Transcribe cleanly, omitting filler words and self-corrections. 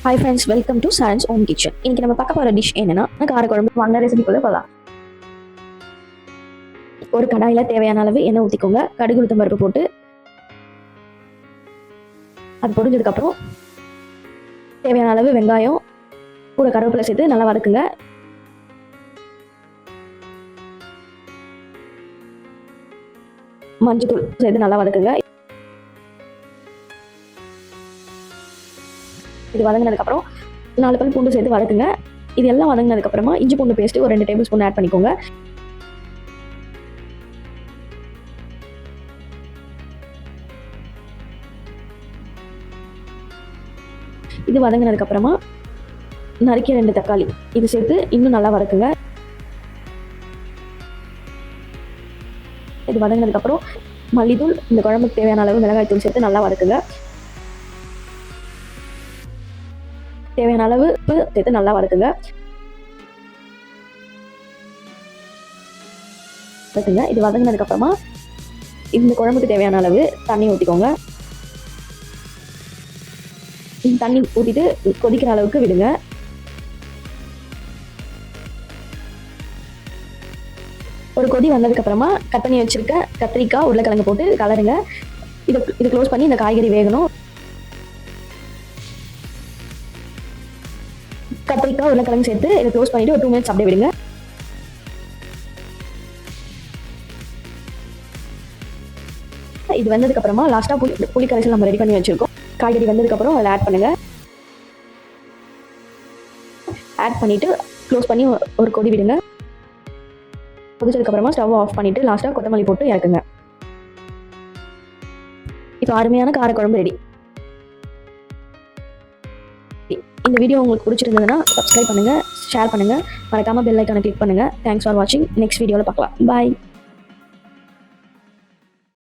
Hi friends, welcome to Saran's home kitchen. இன்னைக்கு நம்ம பார்க்க போகிற டிஷ் என்னன்னா காரக்குழம்பு. வாங்க ரெசிபிக்குள்ள போகலாம். ஒரு கடாயில் தேவையான அளவு எண்ணெய் ஊற்றிக்கோங்க. கடுகு உளுத்தம் பருப்பு போட்டு அது பொரிஞ்சதுக்கப்புறம் தேவையான அளவு வெங்காயம் கூட கருவேப்பிலை சேர்த்து நல்லா வதக்குங்க. மஞ்சள் சேர்த்து நல்லா வதக்குங்க. இது வதங்கினதுக்கப்புறம் 4 பல் பூண்டு சேர்த்து வதக்குங்க. இது எல்லாம் வதங்கினதுக்கப்புறமா இஞ்சி பூண்டு பேஸ்ட்டு ஒரு 2 டேபிள் ஸ்பூன் ஆட் பண்ணிக்கோங்க. இது வதங்கினதுக்கப்புறமா நறுக்கிய 2 தக்காளி இது சேர்த்து இன்னும் நல்லா வதக்குங்க. இது வதங்கினதுக்கப்புறம் மல்லித்தூள், இந்த குழம்புக்கு தேவையான அளவு மிளகாய் தூள் சேர்த்து நல்லா வதக்குங்க. தேவையான அளவு உப்பு சேர்த்து நல்லா வதக்குங்க. இது வதங்கினதுக்கு அப்புறமா இந்த குழம்புக்கு தேவையான அளவு தண்ணி ஊற்றிக்கோங்க. தண்ணி ஊற்றிட்டு கொதிக்கிற அளவுக்கு விடுங்க. ஒரு கொதி வந்ததுக்கு அப்புறமா கட் பண்ணி வச்சிருக்க கத்திரிக்காய், உருளைக்கிழங்கு போட்டு கலருங்க. இது க்ளோஸ் பண்ணி இந்த காய்கறி வேகணும். கத்திரிக்காய், உருளைக்கிழங்கு சேர்த்து இதை க்ளோஸ் பண்ணிட்டு ஒரு 2 மினிட்ஸ் அப்படியே விடுங்க. இது வந்ததுக்கு அப்புறமா லாஸ்டா புளி கரைசல் நம்ம ரெடி பண்ணி வச்சிருக்கோம். காய்கறி வந்ததுக்கு அப்புறம் அதை ஆட் பண்ணுங்க. ஆட் பண்ணிட்டு க்ளோஸ் பண்ணி ஒரு கொதி விடுங்க. கொதிச்சதுக்கு அப்புறமா ஸ்டவ் ஆஃப் பண்ணிட்டு லாஸ்டா கொத்தமல்லி போட்டு இறக்குங்க. இப்போ அருமையான காரக்குழம்பு ரெடி. இந்த வீடியோ உங்களுக்கு பிடிச்சிருந்ததுன்னா சப்ஸ்கிரைப் பண்ணுங்க, ஷேர் பண்ணுங்க, மறக்காம பெல் ஐக்கானை கிளிக் பண்ணுங்க. தேங்க்ஸ் ஃபார் வாட்சிங். நெக்ஸ்ட் வீடியோவில் பார்க்கலாம். பாய்.